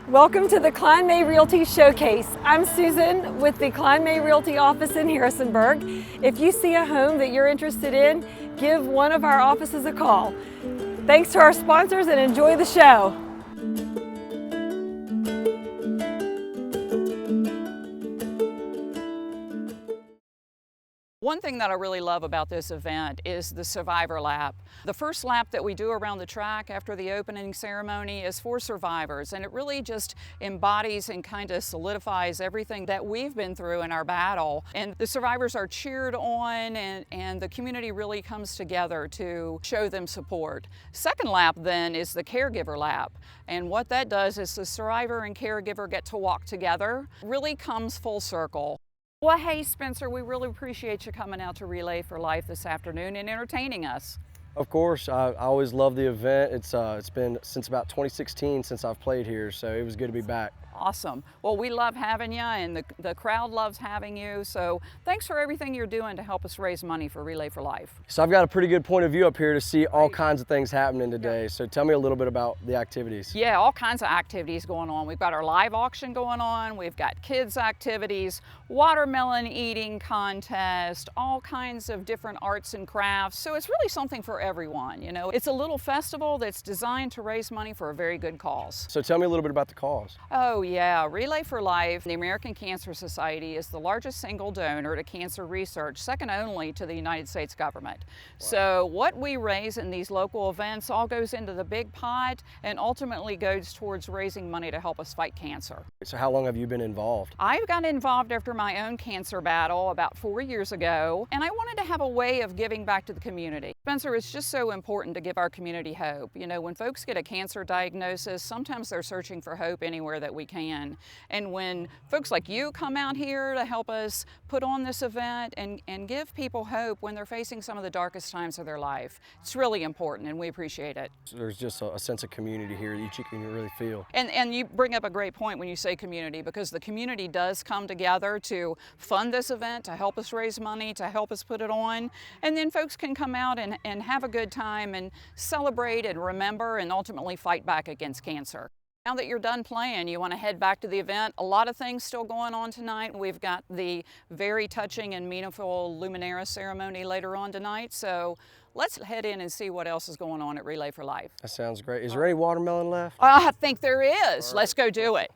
Welcome to the Kline Realty Showcase. I'm Susan with the Kline Realty office in Harrisonburg. If you see a home that you're interested in, give one of our offices a call. Thanks to our sponsors and enjoy the show. One thing that I really love about this event is the survivor lap. The first lap that we do around the track after the opening ceremony is for survivors, and it really just embodies and kind of solidifies everything that we've been through in our battle. And the survivors are cheered on, and the community really comes together to show them support. Second lap then is the caregiver lap. And what that does is the survivor and caregiver get to walk together. Really comes full circle. Well, hey, Spencer, we really appreciate you coming out to Relay for Life this afternoon and entertaining us. Of course, I always love the event. It's been since about 2016 since I've played here, so it was good to be back. Awesome. Well, we love having you, and the crowd loves having you. So thanks for everything you're doing to help us raise money for Relay for Life. So I've got a pretty good point of view up here to see all kinds of things happening today. So tell me a little bit about the activities. Yeah, all kinds of activities going on. We've got our live auction going on. We've got kids activities, watermelon eating contest, all kinds of different arts and crafts. So it's really something for everyone. You know, it's a little festival that's designed to raise money for a very good cause. So tell me a little bit about the cause. Oh yeah, Relay for Life, the American Cancer Society, is the largest single donor to cancer research, second only to the United States government. Wow. So what we raise in these local events all goes into the big pot and ultimately goes towards raising money to help us fight cancer. So how long have you been involved? I got involved after my own cancer battle about 4 years ago, and I wanted to have a way of giving back to the community. Spencer, it's just so important to give our community hope. You know, when folks get a cancer diagnosis, sometimes they're searching for hope anywhere that we can. And when folks like you come out here to help us put on this event and give people hope when they're facing some of the darkest times of their life, it's really important, and we appreciate it. There's just a sense of community here that you can really feel. And you bring up a great point when you say community, because the community does come together to fund this event, to help us raise money, to help us put it on, and then folks can come out and have a good time and celebrate and remember and ultimately fight back against cancer. Now that you're done playing, you want to head back to the event. A lot of things still going on tonight. We've got the very touching and meaningful Luminara ceremony later on tonight. So let's head in and see what else is going on at Relay for Life. That sounds great. Is there any watermelon left? I think there is. Right. Let's go do it.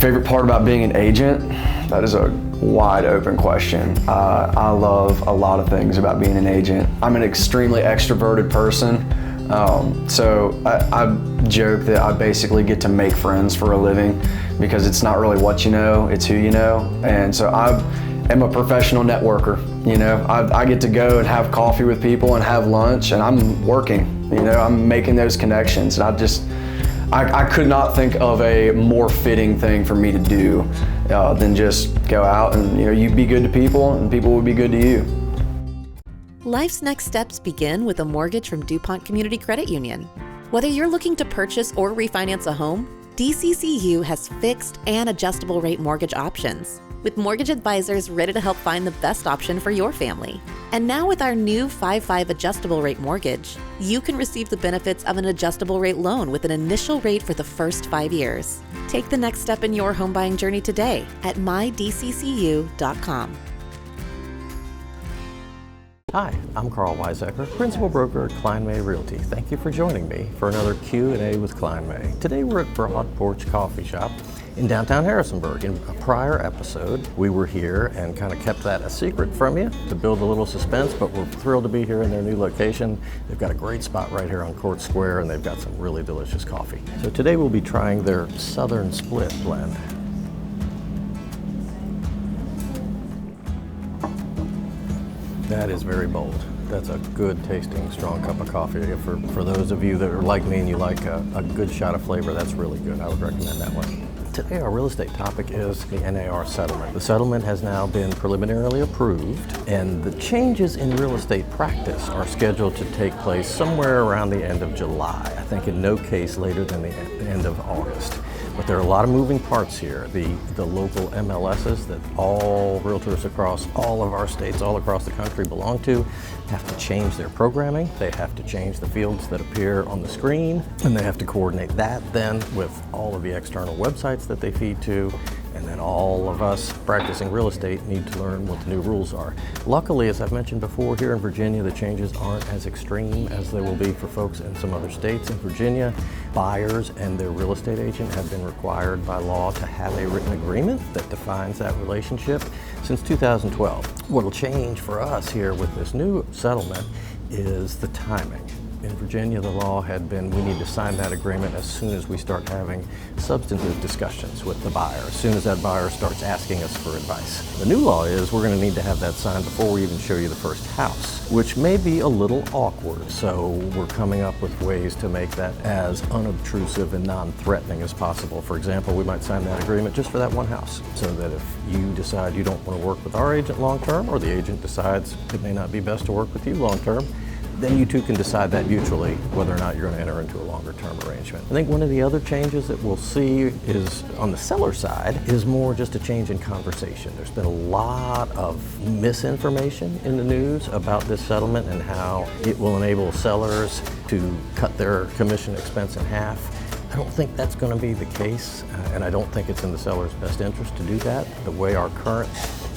Favorite part about being an agent? That is a wide open question. I love a lot of things about being an agent. I'm an extremely extroverted person, so I joke that I basically get to make friends for a living because it's not really what you know, it's who you know. And so I am a professional networker. You know, I get to go and have coffee with people and have lunch, and I'm working. You know, I'm making those connections, and I could not think of a more fitting thing for me to do than just go out and, you know, you be good to people and people will be good to you. Life's next steps begin with a mortgage from DuPont Community Credit Union. Whether you're looking to purchase or refinance a home, DCCU has fixed and adjustable rate mortgage options, with mortgage advisors ready to help find the best option for your family. And now with our new 5/5 adjustable rate mortgage, you can receive the benefits of an adjustable rate loan with an initial rate for the first 5 years. Take the next step in your home buying journey today at mydccu.com. Hi, I'm Karl Waizecker, Principal Broker at Kline Realty. Thank you for joining me for another Q&A with Kline. Today we're at Broad Porch Coffee Shop in downtown Harrisonburg. In a prior episode, we were here and kind of kept that a secret from you to build a little suspense, but we're thrilled to be here in their new location. They've got a great spot right here on Court Square, and they've got some really delicious coffee. So today we'll be trying their Southern Split blend. That is very bold. That's a good tasting, strong cup of coffee. For those of you that are like me and you like a good shot of flavor, that's really good. I would recommend that one. Today our real estate topic is the NAR settlement. The settlement has now been preliminarily approved, and the changes in real estate practice are scheduled to take place somewhere around the end of July. I think in no case later than the end of August. But there are a lot of moving parts here. The local MLSs that all realtors across all of our states, all across the country belong to, have to change their programming. They have to change the fields that appear on the screen, and they have to coordinate that then with all of the external websites that they feed to. And then all of us practicing real estate need to learn what the new rules are. Luckily, as I've mentioned before, here in Virginia, the changes aren't as extreme as they will be for folks in some other states. In Virginia, buyers and their real estate agent have been required by law to have a written agreement that defines that relationship since 2012. What will change for us here with this new settlement is the timing. In Virginia, the law had been we need to sign that agreement as soon as we start having substantive discussions with the buyer, as soon as that buyer starts asking us for advice. The new law is we're going to need to have that signed before we even show you the first house, which may be a little awkward. So we're coming up with ways to make that as unobtrusive and non-threatening as possible. For example, we might sign that agreement just for that one house, so that if you decide you don't want to work with our agent long-term, or the agent decides it may not be best to work with you long-term, then you two can decide that mutually whether or not you're going to enter into a longer term arrangement. I think one of the other changes that we'll see is on the seller side is more just a change in conversation. There's been a lot of misinformation in the news about this settlement and how it will enable sellers to cut their commission expense in half. I don't think that's going to be the case, and I don't think it's in the seller's best interest to do that. The way our current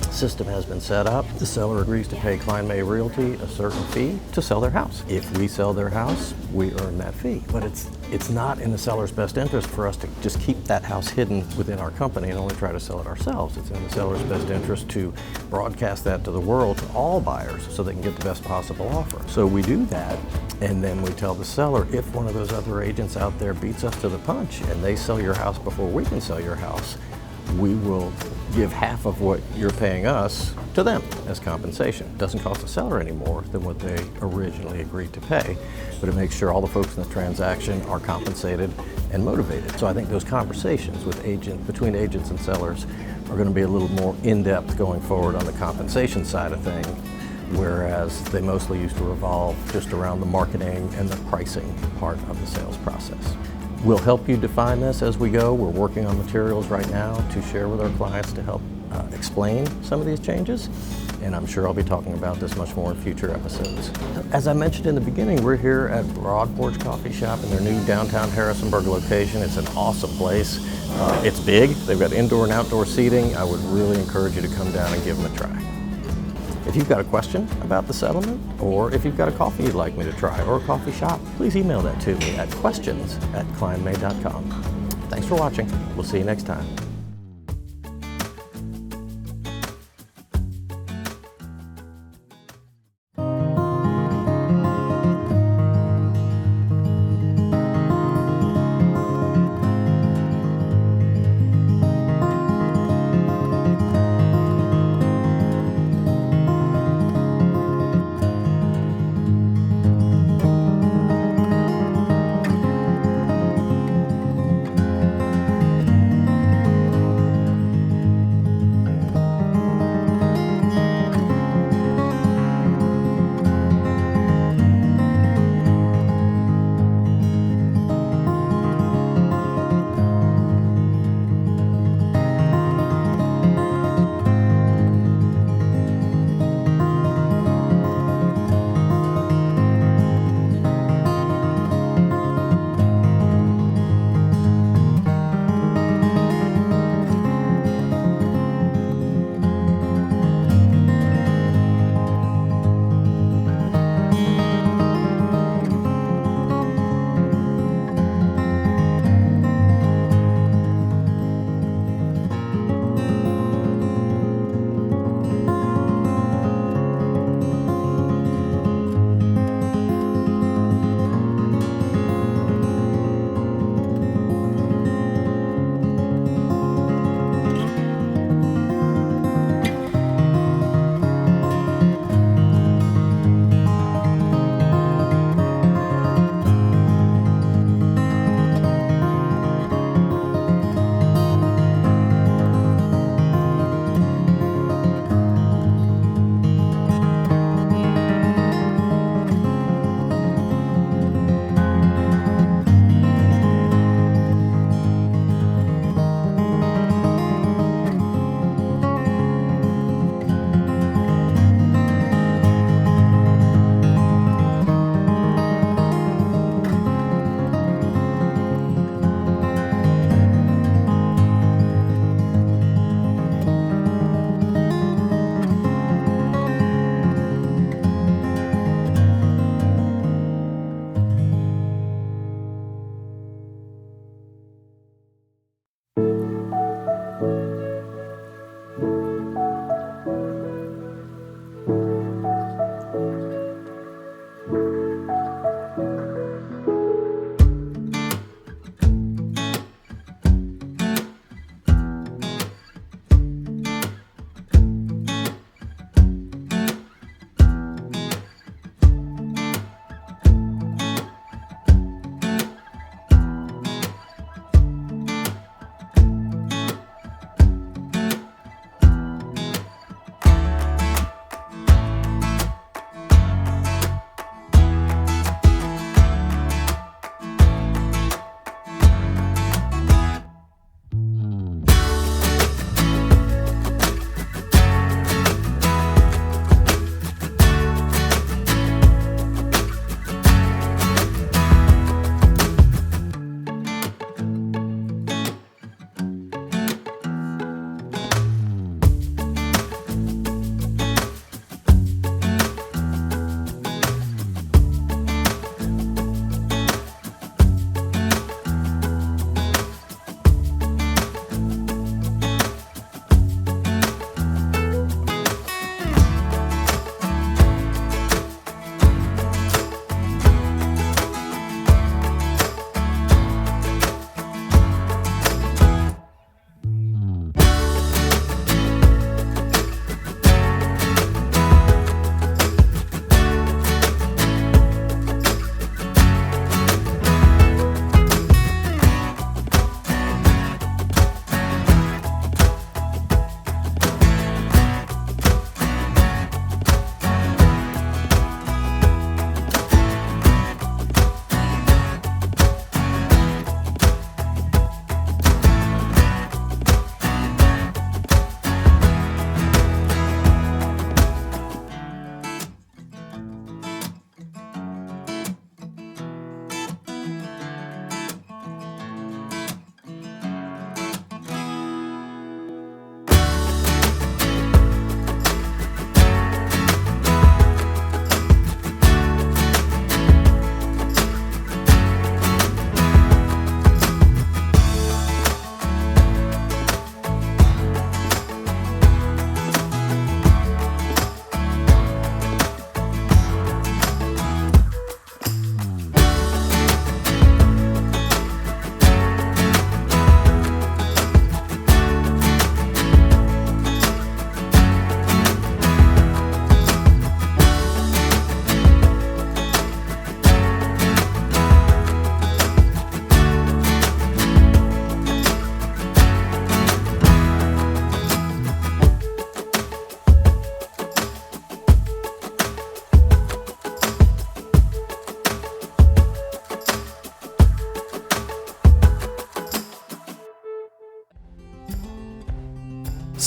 system has been set up, the seller agrees to pay Kline Realty a certain fee to sell their house. If we sell their house, we earn that fee. But it's not in the seller's best interest for us to just keep that house hidden within our company and only try to sell it ourselves. It's in the seller's best interest to broadcast that to the world, to all buyers, so they can get the best possible offer. So we do that, and then we tell the seller, if one of those other agents out there beats us to the punch and they sell your house before we can sell your house, we will give half of what you're paying us to them as compensation. It doesn't cost the seller any more than what they originally agreed to pay, but it makes sure all the folks in the transaction are compensated and motivated. So I think those conversations between agents and sellers are going to be a little more in-depth going forward on the compensation side of things, whereas they mostly used to revolve just around the marketing and the pricing part of the sales process. We'll help you define this as we go. We're working on materials right now to share with our clients to help explain some of these changes, and I'm sure I'll be talking about this much more in future episodes. As I mentioned in the beginning, we're here at Broad Porch Coffee Shop in their new downtown Harrisonburg location. It's an awesome place. It's big. They've got indoor and outdoor seating. I would really encourage you to come down and give them a try. If you've got a question about the settlement, or if you've got a coffee you'd like me to try, or a coffee shop, please email that to me at questions@klinemay.com. Thanks for watching. We'll see you next time.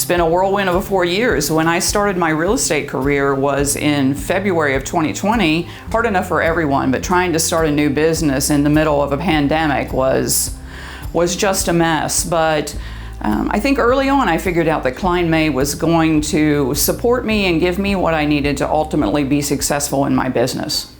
been a whirlwind of 4 years. When I started my real estate career was in February of 2020, hard enough for everyone, but trying to start a new business in the middle of a pandemic was just a mess. But I think early on I figured out that Kline May was going to support me and give me what I needed to ultimately be successful in my business.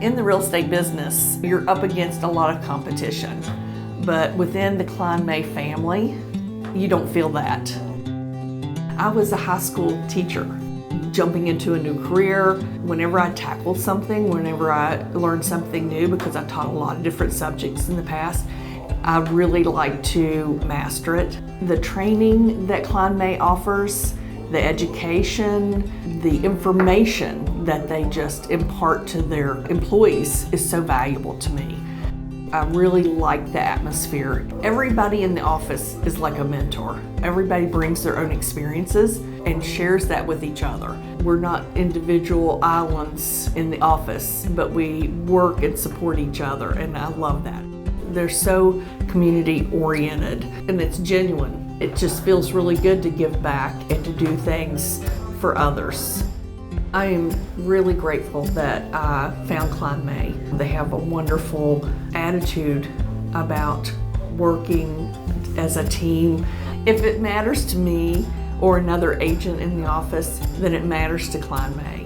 In the real estate business, you're up against a lot of competition, but within the Kline May family, you don't feel that. I was a high school teacher, jumping into a new career. Whenever I tackled something, whenever I learned something new, because I taught a lot of different subjects in the past, I really like to master it. The training that Kline May offers, the education, the information that they just impart to their employees is so valuable to me. I really like the atmosphere. Everybody in the office is like a mentor. Everybody brings their own experiences and shares that with each other. We're not individual islands in the office, but we work and support each other, and I love that. They're so community oriented and it's genuine. It just feels really good to give back and to do things for others. I am really grateful that I found Kline May. They have a wonderful attitude about working as a team. If it matters to me or another agent in the office, then it matters to Kline May.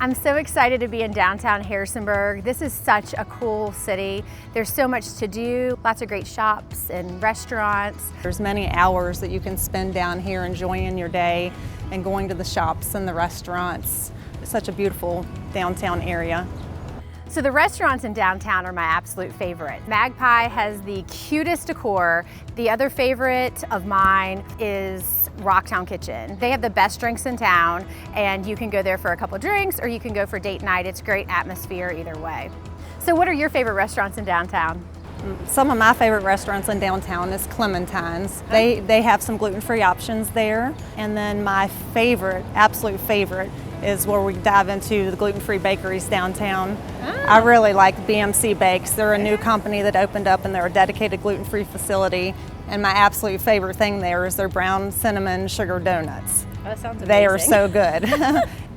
I'm so excited to be in downtown Harrisonburg. This is such a cool city. There's so much to do, lots of great shops and restaurants. There's many hours that you can spend down here enjoying your day and going to the shops and the restaurants. It's such a beautiful downtown area. So the restaurants in downtown are my absolute favorite. Magpie has the cutest decor. The other favorite of mine is Rocktown Kitchen. They have the best drinks in town, and you can go there for a couple of drinks or you can go for date night. It's great atmosphere either way. So what are your favorite restaurants in downtown? Some of my favorite restaurants in downtown is Clementine's. They have some gluten-free options there. And then my favorite, absolute favorite, is where we dive into the gluten-free bakeries downtown. I really like BMC Bakes. They're a new company that opened up and they're a dedicated gluten-free facility. And my absolute favorite thing there is their brown cinnamon sugar donuts. Oh, that sounds amazing. They are so good.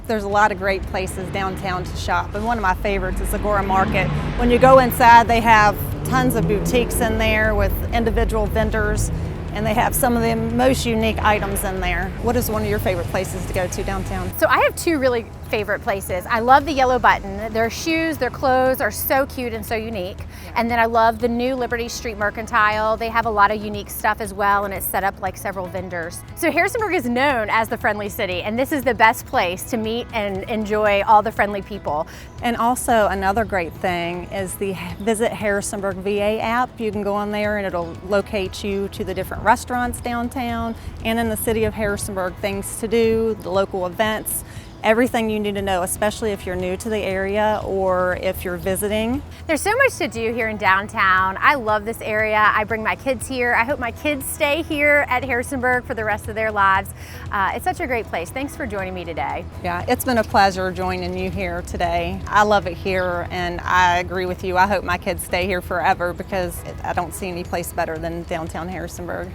There's a lot of great places downtown to shop, and one of my favorites is Agora Market. When you go inside, they have tons of boutiques in there with individual vendors, and they have some of the most unique items in there. What is one of your favorite places to go to downtown? So I have two really favorite places. I love the Yellow Button. Their shoes, their clothes are so cute and so unique. And then I love the new Liberty Street Mercantile. They have a lot of unique stuff as well, and it's set up like several vendors. So Harrisonburg is known as the friendly city, and this is the best place to meet and enjoy all the friendly people. And also another great thing is the Visit Harrisonburg VA app. You can go on there and it'll locate you to the different restaurants downtown and in the city of Harrisonburg, things to do, the local events. Everything you need to know, especially if you're new to the area or if you're visiting. There's so much to do here in downtown. I love this area. I bring my kids here. I hope my kids stay here at Harrisonburg for the rest of their lives. It's such a great place. Thanks for joining me today. Yeah, it's been a pleasure joining you here today. I love it here, and I agree with you. I hope my kids stay here forever because I don't see any place better than downtown Harrisonburg.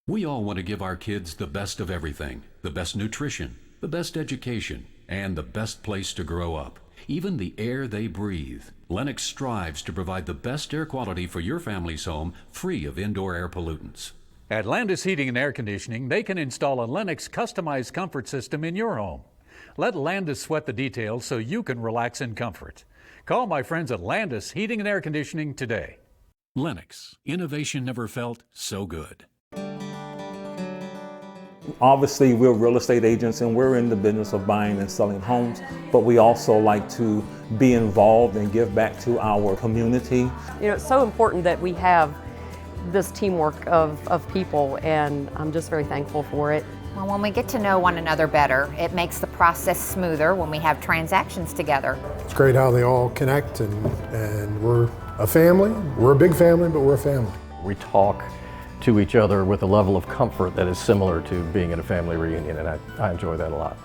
We all want to give our kids the best of everything, the best nutrition, the best education, and the best place to grow up, even the air they breathe. Lennox strives to provide the best air quality for your family's home, free of indoor air pollutants. At Landis Heating and Air Conditioning, they can install a Lennox customized comfort system in your home. Let Landis sweat the details so you can relax in comfort. Call my friends at Landis Heating and Air Conditioning today. Lennox, innovation never felt so good. Obviously, we're real estate agents and we're in the business of buying and selling homes, but we also like to be involved and give back to our community. You know, it's so important that we have this teamwork of people, and I'm just very thankful for it. Well, when we get to know one another better, it makes the process smoother when we have transactions together. It's great how they all connect, and we're a family. We're a big family, but we're a family. We talk to each other with a level of comfort that is similar to being at a family reunion, and I enjoy that a lot.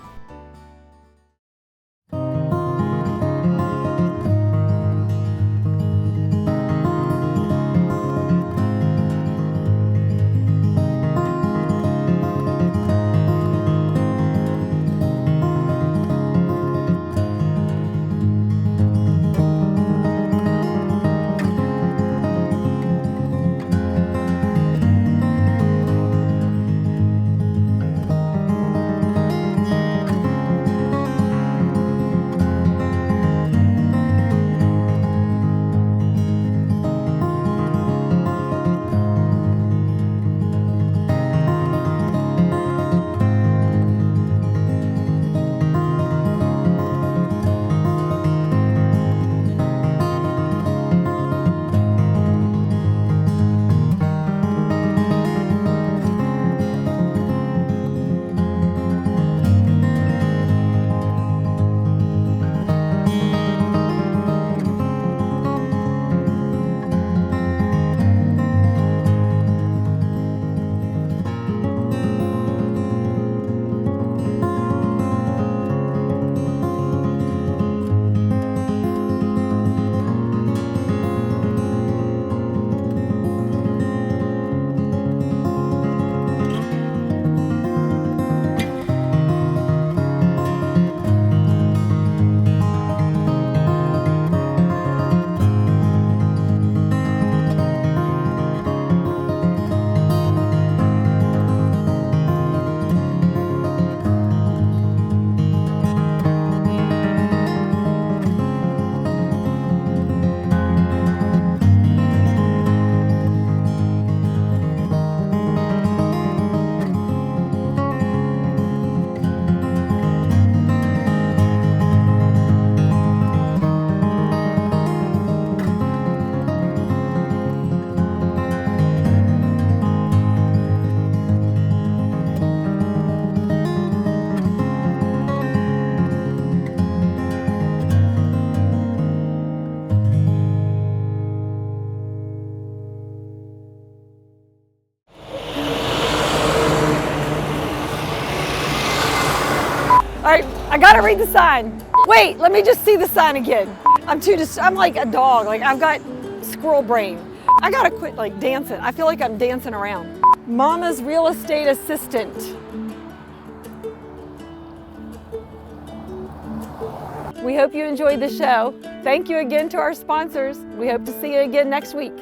I gotta read the sign. Wait, let me just see the sign again. I'm like a dog, like I've got squirrel brain. I gotta quit like dancing. I feel like I'm dancing around. Mama's real estate assistant. We hope you enjoyed the show. Thank you again to our sponsors. We hope to see you again next week.